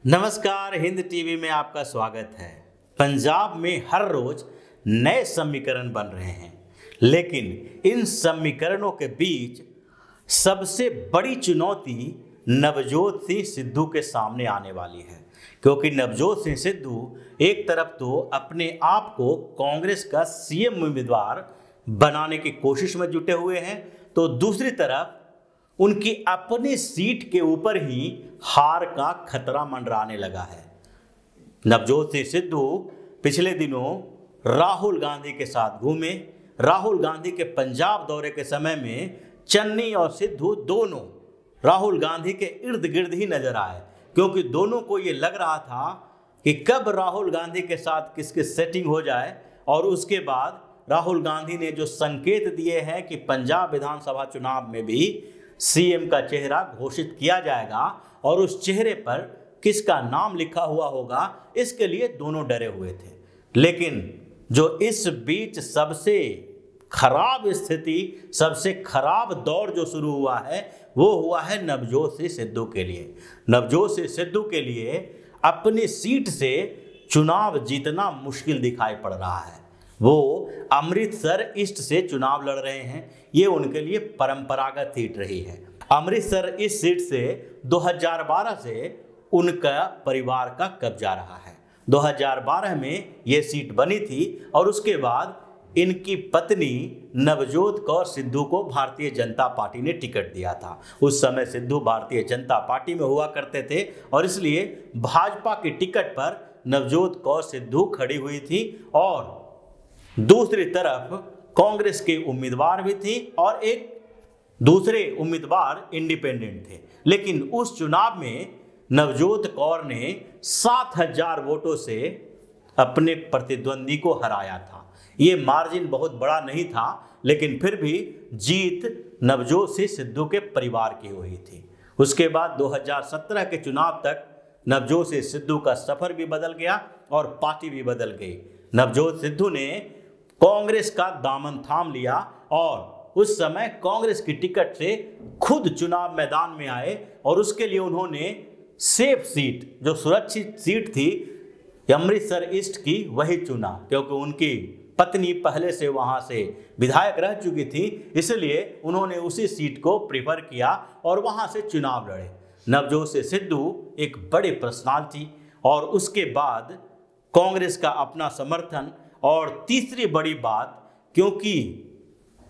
नमस्कार, हिंद टीवी में आपका स्वागत है। पंजाब में हर रोज नए समीकरण बन रहे हैं, लेकिन इन समीकरणों के बीच सबसे बड़ी चुनौती नवजोत सिंह सिद्धू के सामने आने वाली है। क्योंकि नवजोत सिंह सिद्धू एक तरफ तो अपने आप को कांग्रेस का सीएम उम्मीदवार बनाने की कोशिश में जुटे हुए हैं, तो दूसरी तरफ उनकी अपनी सीट के ऊपर ही हार का खतरा मंडराने लगा है। नवजोत सिंह सिद्धू पिछले दिनों राहुल गांधी के साथ घूमे। राहुल गांधी के पंजाब दौरे के समय में चन्नी और सिद्धू दोनों राहुल गांधी के इर्द गिर्द ही नजर आए, क्योंकि दोनों को ये लग रहा था कि कब राहुल गांधी के साथ किसकी सेटिंग हो जाए और उसके बाद राहुल गांधी ने जो संकेत दिए हैं कि पंजाब विधानसभा चुनाव में भी सीएम का चेहरा घोषित किया जाएगा और उस चेहरे पर किसका नाम लिखा हुआ होगा, इसके लिए दोनों डरे हुए थे। लेकिन जो इस बीच सबसे खराब स्थिति, सबसे खराब दौर जो शुरू हुआ है, वो हुआ है नवजोत सिंह सिद्धू के लिए। नवजोत सिंह सिद्धू के लिए अपनी सीट से चुनाव जीतना मुश्किल दिखाई पड़ रहा है। वो अमृतसर ईस्ट से चुनाव लड़ रहे हैं। ये उनके लिए परंपरागत सीट रही है। अमृतसर ईस्ट सीट से 2012 से उनका परिवार का कब्जा रहा है। 2012 में ये सीट बनी थी और उसके बाद इनकी पत्नी नवजोत कौर सिद्धू को भारतीय जनता पार्टी ने टिकट दिया था। उस समय सिद्धू भारतीय जनता पार्टी में हुआ करते थे और इसलिए भाजपा की टिकट पर नवजोत कौर सिद्धू खड़ी हुई थी और दूसरी तरफ कांग्रेस के उम्मीदवार भी थी और एक दूसरे उम्मीदवार इंडिपेंडेंट थे। लेकिन उस चुनाव में नवजोत कौर ने 7000 वोटों से अपने प्रतिद्वंदी को हराया था। ये मार्जिन बहुत बड़ा नहीं था, लेकिन फिर भी जीत नवजोत सिंह सिद्धू के परिवार की हुई थी। उसके बाद 2017 के चुनाव तक नवजोत सिंह सिद्धू का सफर भी बदल गया और पार्टी भी बदल गई। नवजोत सिद्धू ने कांग्रेस का दामन थाम लिया और उस समय कांग्रेस की टिकट से खुद चुनाव मैदान में आए और उसके लिए उन्होंने सेफ सीट, जो सुरक्षित सीट थी अमृतसर ईस्ट की, वही चुना। क्योंकि उनकी पत्नी पहले से वहां से विधायक रह चुकी थी, इसलिए उन्होंने उसी सीट को प्रीफर किया और वहां से चुनाव लड़े। नवजोत सिंह सिद्धू एक बड़ी पर्सनालिटी और उसके बाद कांग्रेस का अपना समर्थन, और तीसरी बड़ी बात, क्योंकि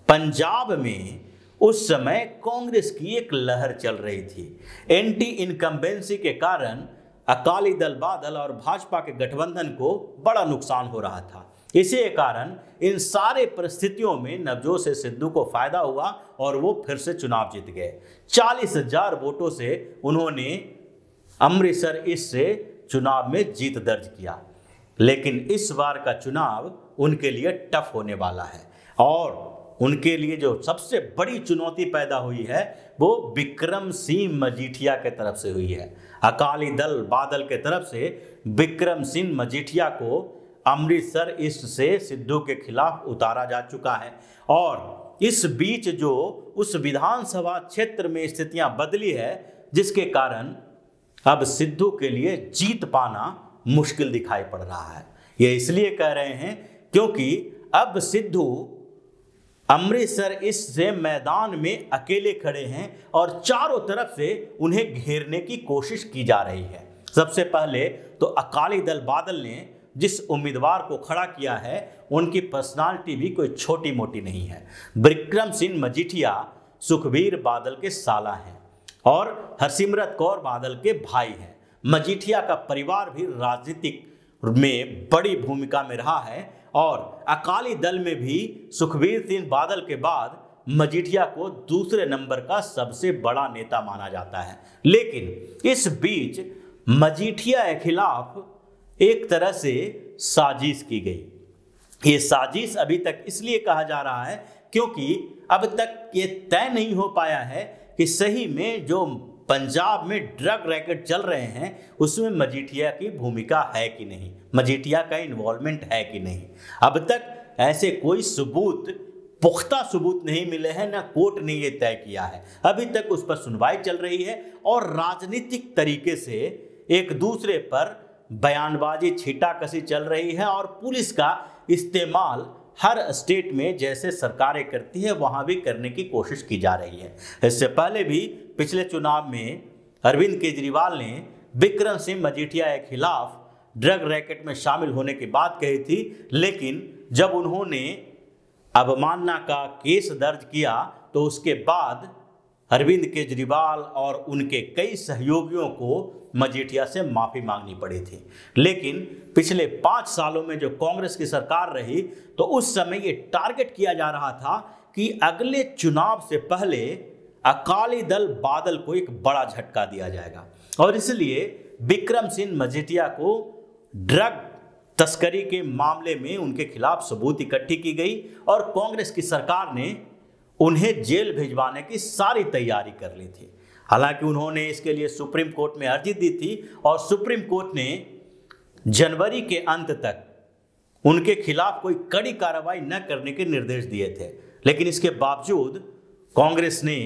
पंजाब में उस समय कांग्रेस की एक लहर चल रही थी। एंटी इनकम्बेंसी के कारण अकाली दल बादल और भाजपा के गठबंधन को बड़ा नुकसान हो रहा था। इसी कारण इन सारे परिस्थितियों में नवजोत सिंह सिद्धू को फायदा हुआ और वो फिर से चुनाव जीत गए। 40,000 वोटों से उन्होंने अमृतसर ईस्ट से चुनाव में जीत दर्ज किया। लेकिन इस बार का चुनाव उनके लिए टफ होने वाला है और उनके लिए जो सबसे बड़ी चुनौती पैदा हुई है वो विक्रम सिंह मजीठिया के तरफ से हुई है। अकाली दल बादल के तरफ से विक्रम सिंह मजीठिया को अमृतसर ईस्ट से सिद्धू के खिलाफ उतारा जा चुका है और इस बीच जो उस विधानसभा क्षेत्र में स्थितियां बदली है, जिसके कारण अब सिद्धू के लिए जीत पाना मुश्किल दिखाई पड़ रहा है। ये इसलिए कह रहे हैं क्योंकि अब सिद्धू अमृतसर ईस्ट से मैदान में अकेले खड़े हैं और चारों तरफ से उन्हें घेरने की कोशिश की जा रही है। सबसे पहले तो अकाली दल बादल ने जिस उम्मीदवार को खड़ा किया है, उनकी पर्सनालिटी भी कोई छोटी मोटी नहीं है। विक्रम सिंह मजीठिया सुखबीर बादल के साला हैं और हरसिमरत कौर बादल के भाई हैं। मजीठिया का परिवार भी राजनीतिक में बड़ी भूमिका में रहा है और अकाली दल में भी सुखबीर सिंह बादल के बाद मजीठिया को दूसरे नंबर का सबसे बड़ा नेता माना जाता है। लेकिन इस बीच मजीठिया के खिलाफ एक तरह से साजिश की गई। ये साजिश अभी तक इसलिए कहा जा रहा है क्योंकि अब तक ये तय नहीं हो पाया है कि सही में जो पंजाब में ड्रग रैकेट चल रहे हैं उसमें मजीठिया की भूमिका है कि नहीं, मजीठिया का इन्वॉल्वमेंट है कि नहीं। अब तक ऐसे कोई सबूत, पुख्ता सबूत नहीं मिले हैं, ना कोर्ट ने ये तय किया है। अभी तक उस पर सुनवाई चल रही है और राजनीतिक तरीके से एक दूसरे पर बयानबाजी छींटाकशी चल रही है और पुलिस का इस्तेमाल हर स्टेट में जैसे सरकारें करती है वहां भी करने की कोशिश की जा रही है। इससे पहले भी पिछले चुनाव में अरविंद केजरीवाल ने विक्रम सिंह मजीठिया के खिलाफ ड्रग रैकेट में शामिल होने की बात कही थी, लेकिन जब उन्होंने अवमानना का केस दर्ज किया तो उसके बाद अरविंद केजरीवाल और उनके कई सहयोगियों को मजीठिया से माफी मांगनी पड़ी थी। लेकिन पिछले 5 सालों में जो कांग्रेस की सरकार रही तो उस समय ये टारगेट किया जा रहा था कि अगले चुनाव से पहले अकाली दल बादल को एक बड़ा झटका दिया जाएगा और इसलिए विक्रम सिंह मजीठिया को ड्रग तस्करी के मामले में उनके खिलाफ सबूत इकट्ठी की गई और कांग्रेस की सरकार ने उन्हें जेल भिजवाने की सारी तैयारी कर ली थी। हालांकि उन्होंने इसके लिए सुप्रीम कोर्ट में अर्जी दी थी और सुप्रीम कोर्ट ने जनवरी के अंत तक उनके खिलाफ कोई कड़ी कार्रवाई न करने के निर्देश दिए थे, लेकिन इसके बावजूद कांग्रेस ने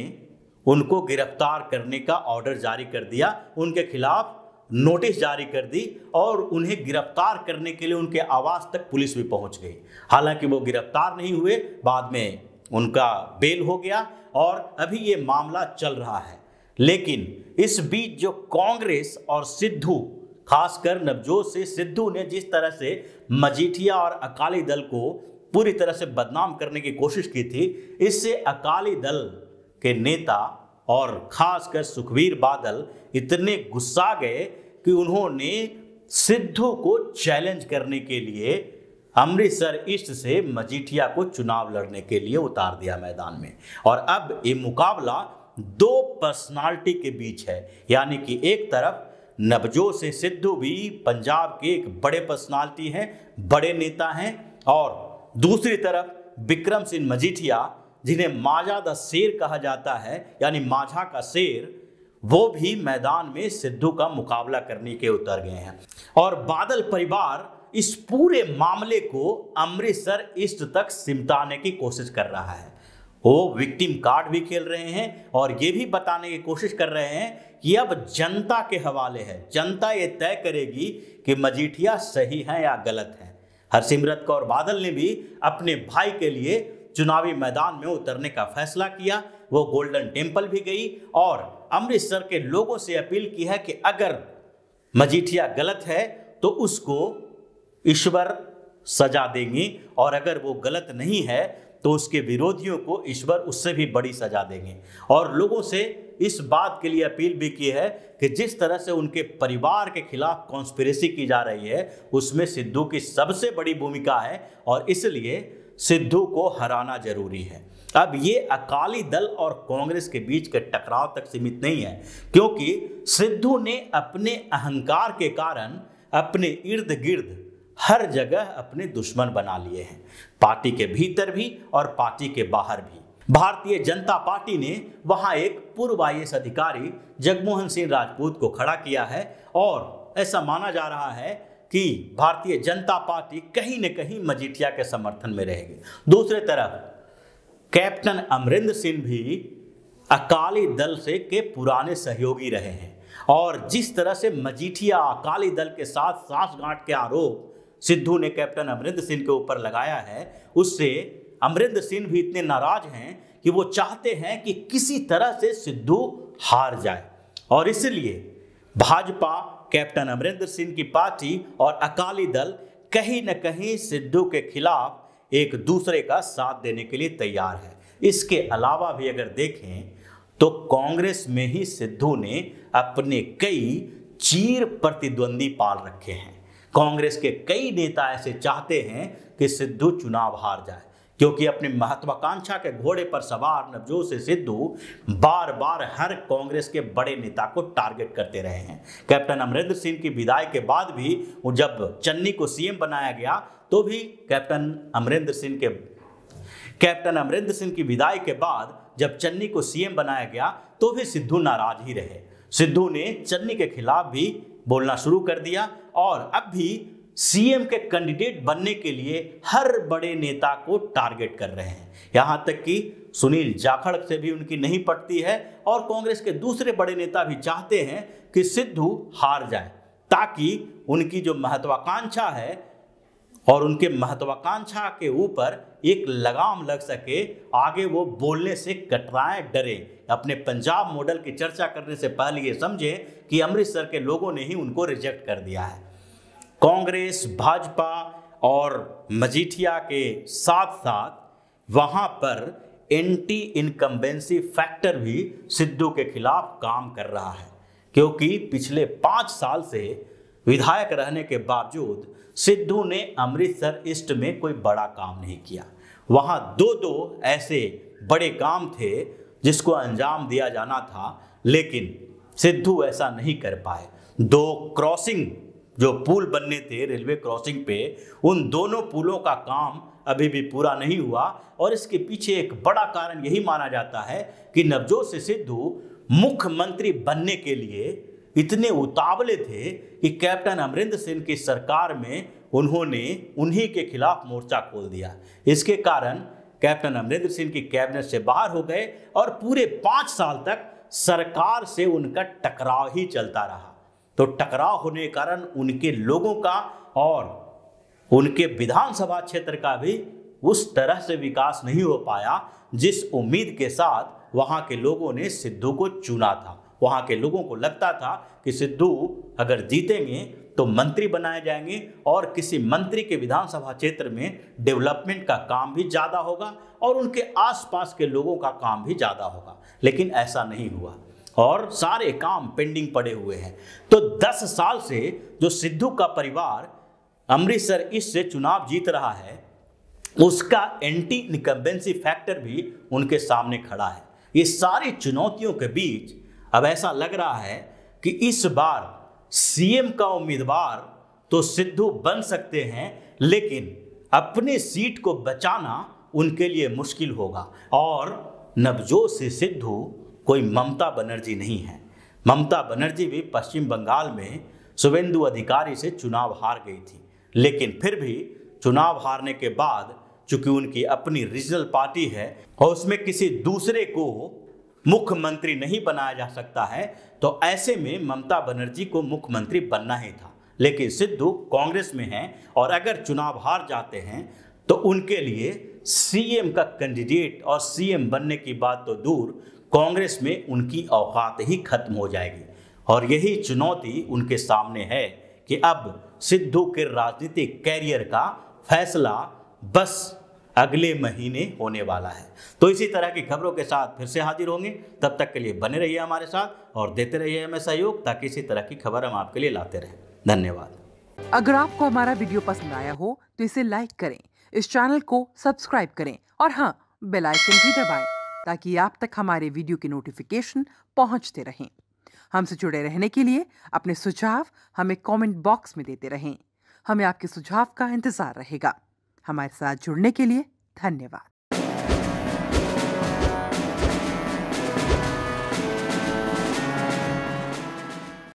उनको गिरफ्तार करने का ऑर्डर जारी कर दिया, उनके खिलाफ नोटिस जारी कर दी और उन्हें गिरफ्तार करने के लिए उनके आवास तक पुलिस भी पहुंच गई। हालांकि वो गिरफ्तार नहीं हुए, बाद में उनका बेल हो गया और अभी ये मामला चल रहा है। लेकिन इस बीच जो कांग्रेस और सिद्धू, खासकर नवजोत सिंह सिद्धू ने जिस तरह से मजीठिया और अकाली दल को पूरी तरह से बदनाम करने की कोशिश की थी, इससे अकाली दल के नेता और खासकर सुखबीर बादल इतने गुस्सा गए कि उन्होंने सिद्धू को चैलेंज करने के लिए अमृतसर ईस्ट से मजीठिया को चुनाव लड़ने के लिए उतार दिया मैदान में। और अब ये मुकाबला 2 पर्सनालिटी के बीच है, यानी कि एक तरफ नवजोत सिंह सिद्धू भी पंजाब के एक बड़े पर्सनालिटी हैं, बड़े नेता हैं, और दूसरी तरफ विक्रम सिंह मजीठिया जिन्हें मांझा द शेर कहा जाता है, यानी मांझा का शेर, वो भी मैदान में सिद्धू का मुकाबला करने के उतर गए हैं। और बादल परिवार इस पूरे मामले को अमृतसर ईस्ट तक सिमटाने की कोशिश कर रहा है। वो विक्टिम कार्ड भी खेल रहे हैं और ये भी बताने की कोशिश कर रहे हैं कि अब जनता के हवाले है, जनता ये तय करेगी कि मजीठिया सही है या गलत है। हरसिमरत कौर बादल ने भी अपने भाई के लिए चुनावी मैदान में उतरने का फैसला किया। वो गोल्डन टेम्पल भी गई और अमृतसर के लोगों से अपील की है कि अगर मजीठिया गलत है तो उसको ईश्वर सजा देंगे और अगर वो गलत नहीं है तो उसके विरोधियों को ईश्वर उससे भी बड़ी सजा देंगे। और लोगों से इस बात के लिए अपील भी की है कि जिस तरह से उनके परिवार के खिलाफ कॉन्स्पिरेसी की जा रही है उसमें सिद्धू की सबसे बड़ी भूमिका है और इसलिए सिद्धू को हराना जरूरी है। अब ये अकाली दल और कांग्रेस के बीच के टकराव तक सीमित नहीं है, क्योंकि सिद्धू ने अपने अहंकार के कारण अपने इर्द गिर्द हर जगह अपने दुश्मन बना लिए हैं, पार्टी के भीतर भी और पार्टी के बाहर भी। भारतीय जनता पार्टी ने वहां एक पूर्व IAS अधिकारी जगमोहन सिंह राजपूत को खड़ा किया है और ऐसा माना जा रहा है कि भारतीय जनता पार्टी कहीं न कहीं मजीठिया के समर्थन में रहेगी। दूसरी तरफ कैप्टन अमरिंदर सिंह भी अकाली दल से के पुराने सहयोगी रहे हैं और जिस तरह से मजीठिया अकाली दल के साथ सांठगांठ के आरोप सिद्धू ने कैप्टन अमरिंदर सिंह के ऊपर लगाया है, उससे अमरिंदर सिंह भी इतने नाराज हैं कि वो चाहते हैं कि किसी तरह से सिद्धू हार जाए और इसलिए भाजपा, कैप्टन अमरिंदर सिंह की पार्टी और अकाली दल कहीं न कहीं सिद्धू के खिलाफ एक दूसरे का साथ देने के लिए तैयार है। इसके अलावा भी अगर देखें तो कांग्रेस में ही सिद्धू ने अपने कई चीर प्रतिद्वंदी पाल रखे हैं। कांग्रेस के कई नेता ऐसे चाहते हैं कि सिद्धू चुनाव हार जाए, क्योंकि अपनी महत्वाकांक्षा के घोड़े पर सवार नवजोत सिंह सिद्धू बार बार हर कांग्रेस के बड़े नेता को टारगेट करते रहे हैं। कैप्टन अमरिंदर सिंह की विदाई के बाद भी जब चन्नी को CM बनाया गया तो भी कैप्टन अमरिंदर सिंह की विदाई के बाद जब चन्नी को CM बनाया गया तो भी सिद्धू नाराज ही रहे। सिद्धू ने चन्नी के खिलाफ भी बोलना शुरू कर दिया और अब भी CM के कैंडिडेट बनने के लिए हर बड़े नेता को टारगेट कर रहे हैं। यहां तक कि सुनील जाखड़ से भी उनकी नहीं पटती है और कांग्रेस के दूसरे बड़े नेता भी चाहते हैं कि सिद्धू हार जाए। ताकि उनकी जो महत्वाकांक्षा है और उनके महत्वाकांक्षा के ऊपर एक लगाम लग सके, आगे वो बोलने से कतराएं, डरे। अपने पंजाब मॉडल की चर्चा करने से पहले ये समझें कि अमृतसर के लोगों ने ही उनको रिजेक्ट कर दिया है। कांग्रेस, भाजपा और मजीठिया के साथ साथ वहां पर एंटी इनकम्बेंसी फैक्टर भी सिद्धू के खिलाफ काम कर रहा है, क्योंकि पिछले 5 साल से विधायक रहने के बावजूद सिद्धू ने अमृतसर ईस्ट में कोई बड़ा काम नहीं किया। वहां दो ऐसे बड़े काम थे जिसको अंजाम दिया जाना था, लेकिन सिद्धू ऐसा नहीं कर पाए। 2 क्रॉसिंग जो पुल बनने थे रेलवे क्रॉसिंग पे, उन दोनों पुलों का काम अभी भी पूरा नहीं हुआ। और इसके पीछे एक बड़ा कारण यही माना जाता है कि नवजोत सिंह सिद्धू मुख्यमंत्री बनने के लिए इतने उतावले थे कि कैप्टन अमरिंदर सिंह की सरकार में उन्होंने उन्हीं के खिलाफ मोर्चा खोल दिया। इसके कारण कैप्टन अमरिंदर सिंह की कैबिनेट से बाहर हो गए और पूरे 5 साल तक सरकार से उनका टकराव ही चलता रहा। तो टकराव होने के कारण उनके लोगों का और उनके विधानसभा क्षेत्र का भी उस तरह से विकास नहीं हो पाया जिस उम्मीद के साथ वहां के लोगों ने सिद्धू को चुना था। वहां के लोगों को लगता था कि सिद्धू अगर जीतेंगे तो मंत्री बनाए जाएंगे और किसी मंत्री के विधानसभा क्षेत्र में डेवलपमेंट का काम भी ज़्यादा होगा और उनके आसपास के लोगों का काम भी ज़्यादा होगा। लेकिन ऐसा नहीं हुआ और सारे काम पेंडिंग पड़े हुए हैं। तो 10 साल से जो सिद्धू का परिवार अमृतसर ईस्ट से चुनाव जीत रहा है, उसका एंटी इनकम्बेंसी फैक्टर भी उनके सामने खड़ा है। ये सारी चुनौतियों के बीच अब ऐसा लग रहा है कि इस बार सीएम का उम्मीदवार तो सिद्धू बन सकते हैं, लेकिन अपने सीट को बचाना उनके लिए मुश्किल होगा। और नवजोत सिंह सिद्धू कोई ममता बनर्जी नहीं है। ममता बनर्जी भी पश्चिम बंगाल में शुवेंदु अधिकारी से चुनाव हार गई थी, लेकिन फिर भी चुनाव हारने के बाद चूंकि उनकी अपनी रीजनल पार्टी है और उसमें किसी दूसरे को मुख्यमंत्री नहीं बनाया जा सकता है, तो ऐसे में ममता बनर्जी को मुख्यमंत्री बनना ही था। लेकिन सिद्धू कांग्रेस में हैं और अगर चुनाव हार जाते हैं तो उनके लिए सीएम का कैंडिडेट और सीएम बनने की बात तो दूर, कांग्रेस में उनकी औकात ही खत्म हो जाएगी। और यही चुनौती उनके सामने है कि अब सिद्धू के राजनीतिक कैरियर का फैसला बस अगले महीने होने वाला है। तो इसी तरह की खबरों के साथ फिर से हाजिर होंगे। तब तक के लिए बने रहिए हमारे साथ और देते रहिए हमें सहयोग, ताकि इसी तरह की खबर हम आपके लिए लाते रहें। धन्यवाद। अगर आपको हमारा वीडियो पसंद आया हो तो इसे लाइक करें, इस चैनल को सब्सक्राइब करें और हाँ, बेल आइकन भी दबाएं ताकि आप तक हमारे वीडियो की नोटिफिकेशन पहुंचते रहें। हमसे जुड़े रहने के लिए अपने सुझाव हमें कमेंट बॉक्स में देते रहें। हमें आपके सुझाव का इंतजार रहेगा। हमारे साथ जुड़ने के लिए धन्यवाद।